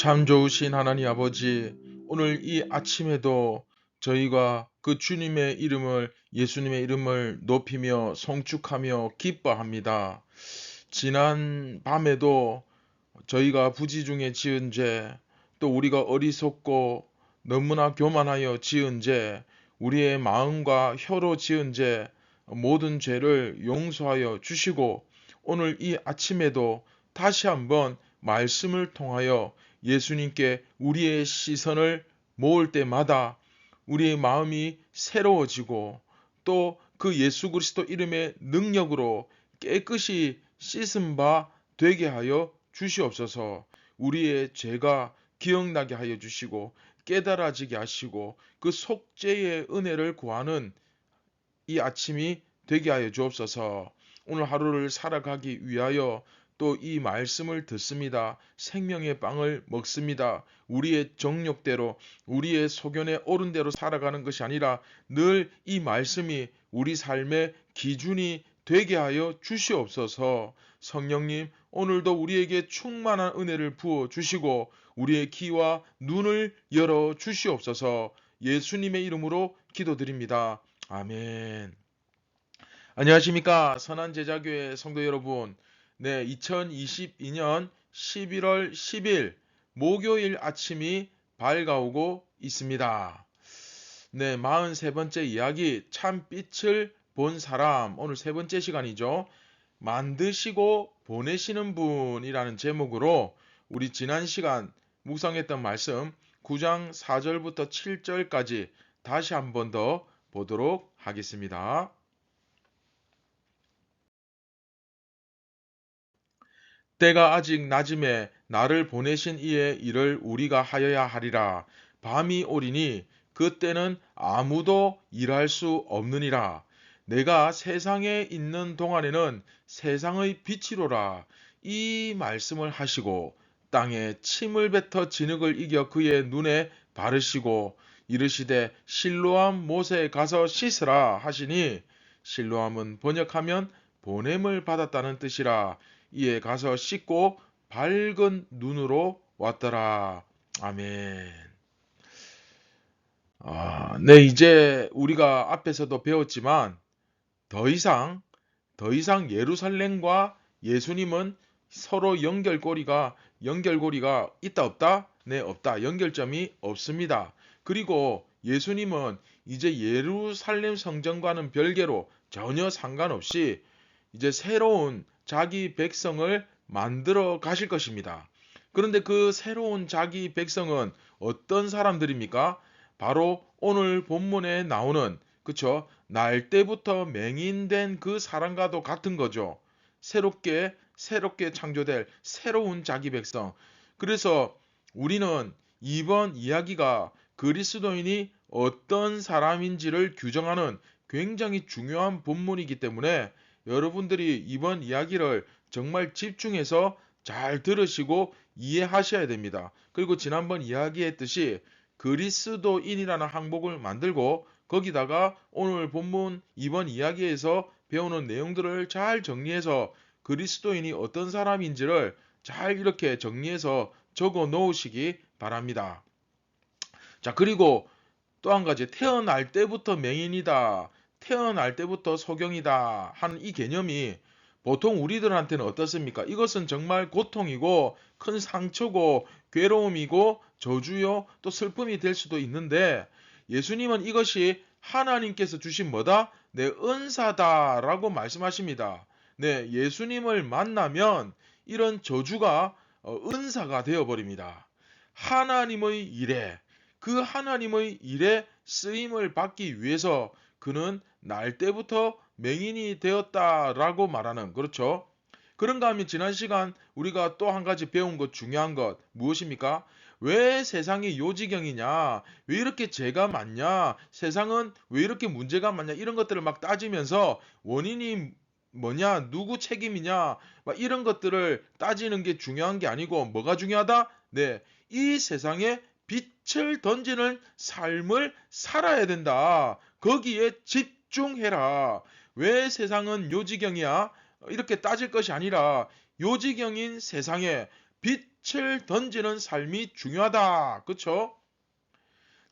참 좋으신 하나님 아버지, 오늘 이 아침에도 저희가 그 주님의 이름을, 예수님의 이름을 높이며 송축하며 기뻐합니다. 지난 밤에도 저희가 부지 중에 지은 죄, 또 우리가 어리석고 너무나 교만하여 지은 죄, 우리의 마음과 혀로 지은 죄, 모든 죄를 용서하여 주시고, 오늘 이 아침에도 다시 한번 말씀을 통하여 예수님께 우리의 시선을 모을 때마다 우리의 마음이 새로워지고, 또 그 예수 그리스도 이름의 능력으로 깨끗이 씻은 바 되게 하여 주시옵소서. 우리의 죄가 기억나게 하여 주시고 깨달아지게 하시고 그 속죄의 은혜를 구하는 이 아침이 되게 하여 주옵소서. 오늘 하루를 살아가기 위하여 또 이 말씀을 듣습니다. 생명의 빵을 먹습니다. 우리의 정욕대로, 우리의 소견에 옳은 대로 살아가는 것이 아니라 늘 이 말씀이 우리 삶의 기준이 되게 하여 주시옵소서. 성령님, 오늘도 우리에게 충만한 은혜를 부어 주시고 우리의 귀와 눈을 열어 주시옵소서. 예수님의 이름으로 기도드립니다. 아멘. 안녕하십니까, 선한제자교회 성도 여러분. 네, 2022년 11월 10일 목요일 아침이 밝아오고 있습니다. 네, 43번째 이야기, 참 빛을 본 사람. 오늘 세 번째 시간이죠. 만드시고 보내시는 분이라는 제목으로 우리 지난 시간 묵상했던 말씀 9장 4절부터 7절까지 다시 한 번 더 보도록 하겠습니다. 때가 아직 낮음에 나를 보내신 이의 일을 우리가 하여야 하리라. 밤이 오리니 그때는 아무도 일할 수 없느니라. 내가 세상에 있는 동안에는 세상의 빛이로라. 이 말씀을 하시고 땅에 침을 뱉어 진흙을 이겨 그의 눈에 바르시고 이르시되 실로암 못에 가서 씻으라 하시니, 실로암은 번역하면 보냄을 받았다는 뜻이라. 이에 가서 씻고 밝은 눈으로 왔더라. 아멘. 네, 이제 우리가 앞에서도 배웠지만 더 이상 예루살렘과 예수님은 서로 연결고리가 있다 없다? 네, 없다. 연결점이 없습니다. 그리고 예수님은 이제 예루살렘 성전과는 별개로 전혀 상관없이 이제 새로운 자기 백성을 만들어 가실 것입니다. 그런데 그 새로운 자기 백성은 어떤 사람들입니까? 바로 오늘 본문에 나오는, 그쵸? 날 때부터 맹인된 그 사람과도 같은 거죠. 새롭게 창조될 새로운 자기 백성. 그래서 우리는 이번 이야기가 그리스도인이 어떤 사람인지를 규정하는 굉장히 중요한 본문이기 때문에 여러분들이 이번 이야기를 정말 집중해서 잘 들으시고 이해하셔야 됩니다. 그리고 지난번 이야기했듯이 그리스도인이라는 항목을 만들고 거기다가 오늘 본문 이번 이야기에서 배우는 내용들을 잘 정리해서 그리스도인이 어떤 사람인지를 잘 이렇게 정리해서 적어 놓으시기 바랍니다. 자, 그리고 또 한 가지, 태어날 때부터 맹인이다, 태어날 때부터 소경이다 하는 이 개념이 보통 우리들한테는 어떻습니까? 이것은 정말 고통이고 큰 상처고 괴로움이고 저주요 또 슬픔이 될 수도 있는데, 예수님은 이것이 하나님께서 주신 뭐다? 내 은사다라고 말씀하십니다. 네, 예수님을 만나면 이런 저주가 은사가 되어버립니다. 하나님의 일에, 그 하나님의 일에 쓰임을 받기 위해서 그는 날 때부터 맹인이 되었다라고 말하는, 그렇죠? 그런가 하면 지난 시간 우리가 또 한 가지 배운 것, 중요한 것 무엇입니까? 왜 세상이 요지경이냐? 왜 이렇게 죄가 많냐? 세상은 왜 이렇게 문제가 많냐? 이런 것들을 막 따지면서 원인이 뭐냐? 누구 책임이냐? 막 이런 것들을 따지는 게 중요한 게 아니고 뭐가 중요하다? 네, 이 세상에 빛을 던지는 삶을 살아야 된다. 거기에 집중해라. 왜 세상은 요지경이야? 이렇게 따질 것이 아니라 요지경인 세상에 빛 빛을 던지는 삶이 중요하다. 그쵸?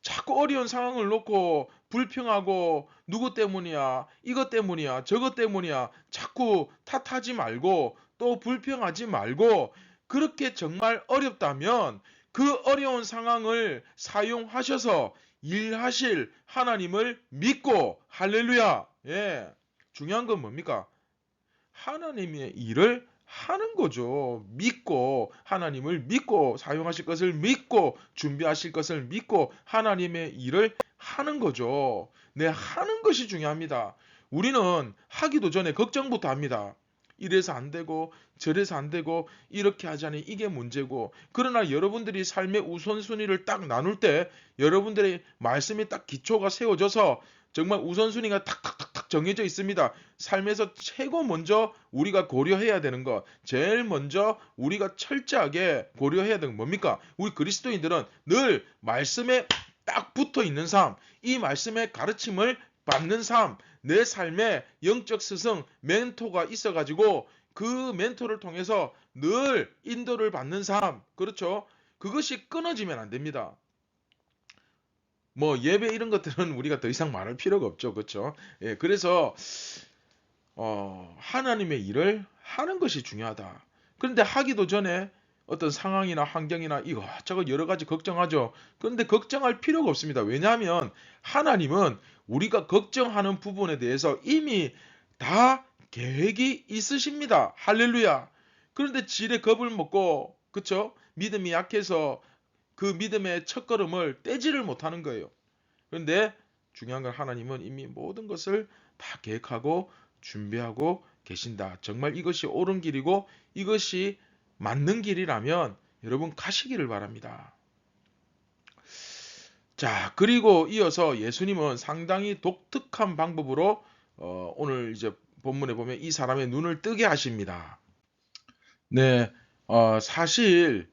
자꾸 어려운 상황을 놓고 불평하고 누구 때문이야, 이것 때문이야, 저것 때문이야 자꾸 탓하지 말고 또 불평하지 말고 그렇게 정말 어렵다면 그 어려운 상황을 사용하셔서 일하실 하나님을 믿고 할렐루야. 예. 중요한 건 뭡니까? 하나님의 일을 하는 거죠. 믿고 하나님을 믿고 사용하실 것을 믿고 준비하실 것을 믿고 하나님의 일을 하는 거죠. 네, 하는 것이 중요합니다. 우리는 하기도 전에 걱정부터 합니다. 이래서 안 되고 저래서 안 되고 이렇게 하자니 이게 문제고 그러나 여러분들이 삶의 우선순위를 딱 나눌 때 여러분들의 말씀이 딱 기초가 세워져서 정말 우선순위가 탁탁탁탁 정해져 있습니다. 삶에서 최고 먼저 우리가 고려해야 되는 것, 제일 먼저 우리가 철저하게 고려해야 되는 건 뭡니까? 우리 그리스도인들은 늘 말씀에 딱 붙어 있는 삶, 이 말씀의 가르침을 받는 삶, 내 삶에 영적 스승, 멘토가 있어가지고 그 멘토를 통해서 늘 인도를 받는 삶, 그렇죠? 그것이 끊어지면 안 됩니다. 뭐 예배 이런 것들은 우리가 더 이상 말할 필요가 없죠. 그렇죠? 예, 그래서 하나님의 일을 하는 것이 중요하다. 그런데 하기도 전에 어떤 상황이나 환경이나 이것저것 여러 가지 걱정하죠. 그런데 걱정할 필요가 없습니다. 왜냐하면 하나님은 우리가 걱정하는 부분에 대해서 이미 다 계획이 있으십니다. 할렐루야. 그런데 지레 겁을 먹고 그쵸? 믿음이 약해서 그 믿음의 첫걸음을 떼지를 못하는 거예요. 그런데 중요한 건 하나님은 이미 모든 것을 다 계획하고 준비하고 계신다. 정말 이것이 옳은 길이고 이것이 맞는 길이라면 여러분 가시기를 바랍니다. 자, 그리고 이어서 예수님은 상당히 독특한 방법으로 오늘 이제 본문에 보면 이 사람의 눈을 뜨게 하십니다. 네, 사실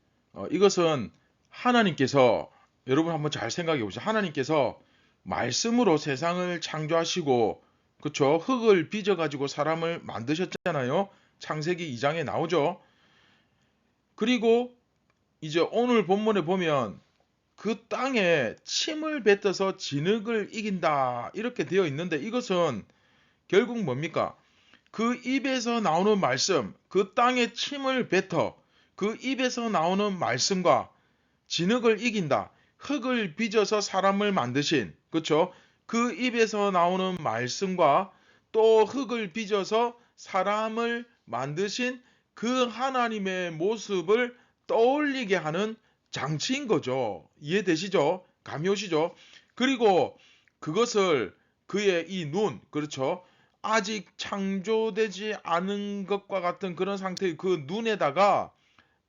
이것은 하나님께서 여러분 한번 잘 생각해 보세요. 하나님께서 말씀으로 세상을 창조하시고 그쵸? 흙을 빚어 가지고 사람을 만드셨잖아요. 창세기 2장에 나오죠. 그리고 이제 오늘 본문에 보면 그 땅에 침을 뱉어서 진흙을 이긴다 이렇게 되어 있는데 이것은 결국 뭡니까? 그 입에서 나오는 말씀, 그 땅에 침을 뱉어 그 입에서 나오는 말씀과 진흙을 이긴다. 흙을 빚어서 사람을 만드신, 그쵸? 그 입에서 나오는 말씀과 또 흙을 빚어서 사람을 만드신 그 하나님의 모습을 떠올리게 하는 장치인 거죠. 이해되시죠? 감이 오시죠? 그리고 그것을 그의 이 눈, 그렇죠? 아직 창조되지 않은 것과 같은 그런 상태의 그 눈에다가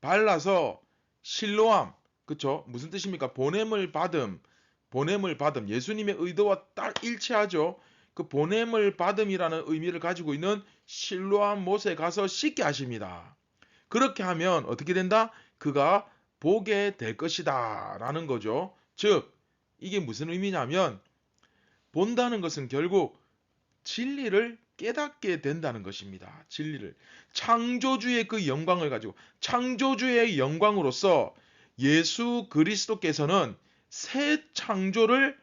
발라서 실로암, 그쵸? 무슨 뜻입니까? 보냄을 받음. 예수님의 의도와 딱 일치하죠. 그 보냄을 받음이라는 의미를 가지고 있는 실로암 못에 가서 씻게 하십니다. 그렇게 하면 어떻게 된다? 그가 보게 될 것이다. 라는 거죠. 즉, 이게 무슨 의미냐면, 본다는 것은 결국 진리를 깨닫게 된다는 것입니다. 진리를. 창조주의 그 영광을 가지고, 창조주의 영광으로서 예수 그리스도께서는 새 창조를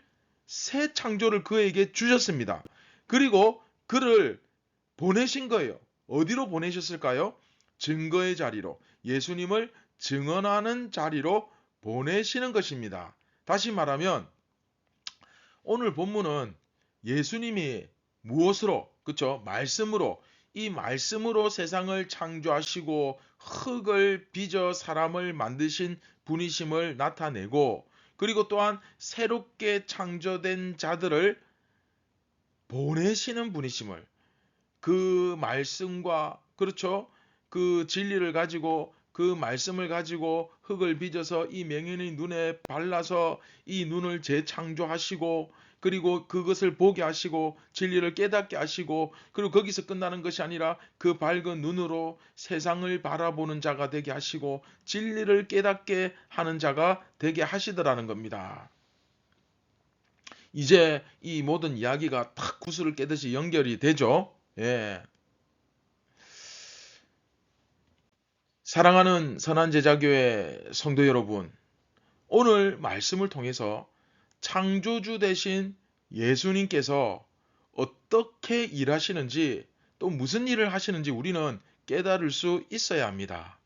그에게 주셨습니다. 그리고 그를 보내신 거예요. 어디로 보내셨을까요? 증거의 자리로, 예수님을 증언하는 자리로 보내시는 것입니다. 다시 말하면 오늘 본문은 예수님이 무엇으로, 그쵸? 말씀으로, 이 말씀으로 세상을 창조하시고 흙을 빚어 사람을 만드신 분이심을 나타내고 그리고 또한 새롭게 창조된 자들을 보내시는 분이심을 그 말씀과 그렇죠? 그 진리를 가지고 그 말씀을 가지고 흙을 빚어서 이 맹인의 눈에 발라서 이 눈을 재창조하시고 그리고 그것을 보게 하시고 진리를 깨닫게 하시고 그리고 거기서 끝나는 것이 아니라 그 밝은 눈으로 세상을 바라보는 자가 되게 하시고 진리를 깨닫게 하는 자가 되게 하시더라는 겁니다. 이제 이 모든 이야기가 탁 구슬을 깨듯이 연결이 되죠. 예. 사랑하는 선한제자교회 성도 여러분, 오늘 말씀을 통해서 창조주 되신 예수님께서 어떻게 일하시는지 또 무슨 일을 하시는지 우리는 깨달을 수 있어야 합니다.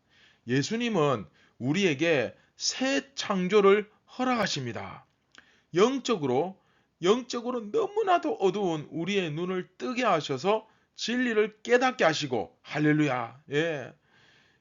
예수님은 우리에게 새 창조를 허락하십니다. 영적으로 너무나도 어두운 우리의 눈을 뜨게 하셔서 진리를 깨닫게 하시고, 할렐루야. 예.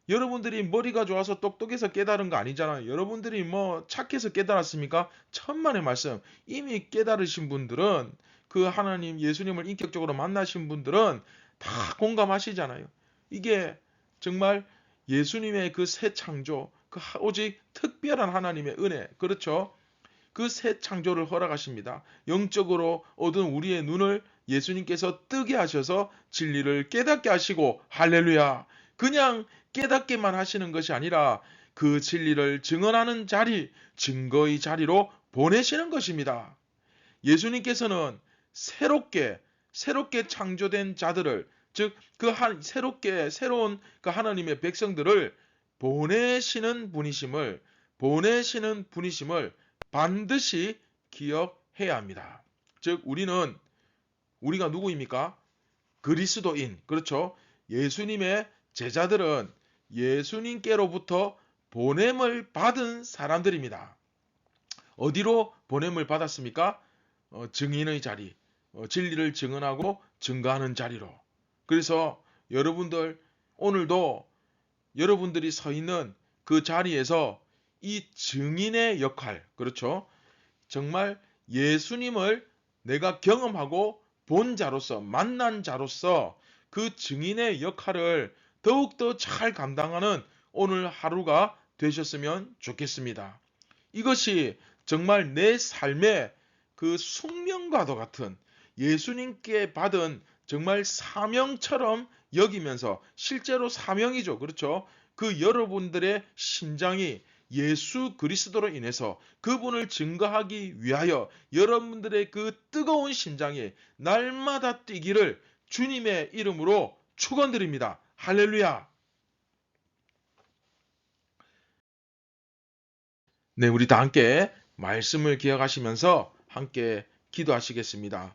여러분들이 머리가 좋아서 똑똑해서 깨달은 거 아니잖아요. 여러분들이 뭐 착해서 깨달았습니까? 천만의 말씀. 이미 깨달으신 분들은, 그 하나님 예수님을 인격적으로 만나신 분들은 다 공감하시잖아요. 이게 정말 예수님의 그 새 창조, 오직 특별한 하나님의 은혜, 그렇죠? 그 새 창조를 허락하십니다. 영적으로 어두운 우리의 눈을 예수님께서 뜨게 하셔서 진리를 깨닫게 하시고, 할렐루야. 그냥 깨닫게만 하시는 것이 아니라 그 진리를 증언하는 자리, 증거의 자리로 보내시는 것입니다. 예수님께서는 새롭게 창조된 자들을, 즉 새로운 그 하나님의 백성들을 보내시는 분이심을 반드시 기억해야 합니다. 즉 우리가 누구입니까? 그리스도인, 그렇죠? 예수님의 제자들은 예수님께로부터 보냄을 받은 사람들입니다. 어디로 보냄을 받았습니까? 증인의 자리, 진리를 증언하고 증거하는 자리로. 그래서 여러분들, 오늘도 여러분들이 서 있는 그 자리에서 이 증인의 역할, 그렇죠? 정말 예수님을 내가 경험하고 본 자로서, 만난 자로서 그 증인의 역할을 더욱더 잘 감당하는 오늘 하루가 되셨으면 좋겠습니다. 이것이 정말 내 삶의 그 숙명과도 같은, 예수님께 받은 정말 사명처럼 여기면서, 실제로 사명이죠. 그렇죠? 그 여러분들의 심장이 예수 그리스도로 인해서 그분을 증거하기 위하여 여러분들의 그 뜨거운 심장이 날마다 뛰기를 주님의 이름으로 축원드립니다. 할렐루야. 네, 우리 다 함께 말씀을 기억하시면서 함께 기도하시겠습니다.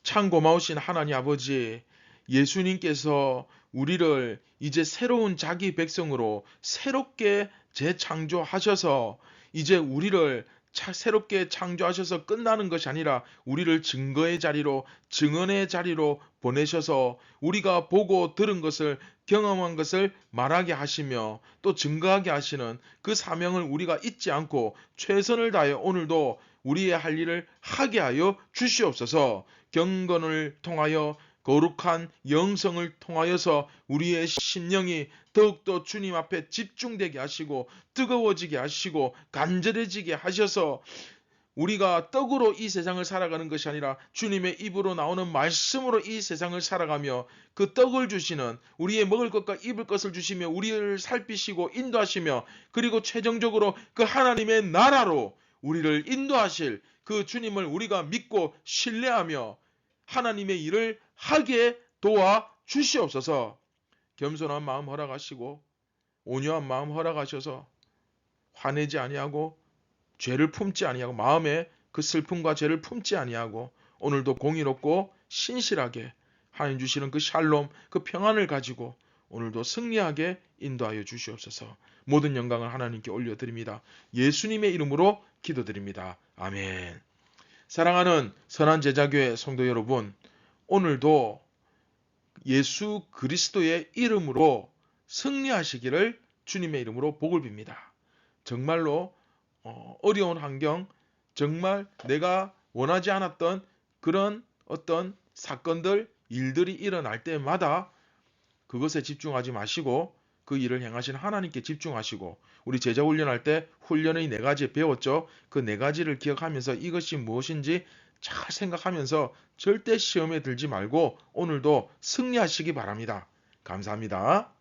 참 고마우신 하나님 아버지, 예수님께서 우리를 이제 새로운 자기 백성으로 새롭게 재창조하셔서, 이제 우리를 새롭게 창조하셔서 끝나는 것이 아니라 우리를 증거의 자리로, 증언의 자리로 보내셔서 우리가 보고 들은 것을, 경험한 것을 말하게 하시며 또 증거하게 하시는 그 사명을 우리가 잊지 않고 최선을 다해 오늘도 우리의 할 일을 하게 하여 주시옵소서. 경건을 통하여, 거룩한 영성을 통하여서 우리의 심령이 더욱더 주님 앞에 집중되게 하시고 뜨거워지게 하시고 간절해지게 하셔서, 우리가 떡으로 이 세상을 살아가는 것이 아니라 주님의 입으로 나오는 말씀으로 이 세상을 살아가며, 그 떡을 주시는, 우리의 먹을 것과 입을 것을 주시며 우리를 살피시고 인도하시며, 그리고 최종적으로 그 하나님의 나라로 우리를 인도하실 그 주님을 우리가 믿고 신뢰하며 하나님의 일을 하게 도와 주시옵소서. 겸손한 마음 허락하시고 온유한 마음 허락하셔서 화내지 아니하고 죄를 품지 아니하고, 마음에 그 슬픔과 죄를 품지 아니하고 오늘도 공의롭고 신실하게 하나님 주시는 그 샬롬, 그 평안을 가지고 오늘도 승리하게 인도하여 주시옵소서. 모든 영광을 하나님께 올려드립니다. 예수님의 이름으로 기도드립니다. 아멘. 사랑하는 선한 제자교회 성도 여러분, 오늘도 예수 그리스도의 이름으로 승리하시기를 주님의 이름으로 복을 빕니다. 정말로 어려운 환경, 정말 내가 원하지 않았던 그런 어떤 사건들, 일들이 일어날 때마다 그것에 집중하지 마시고 그 일을 행하신 하나님께 집중하시고, 우리 제자 훈련할 때 훈련의 4가지 배웠죠. 그 4가지를 기억하면서 이것이 무엇인지 잘 생각하면서 절대 시험에 들지 말고 오늘도 승리하시기 바랍니다. 감사합니다.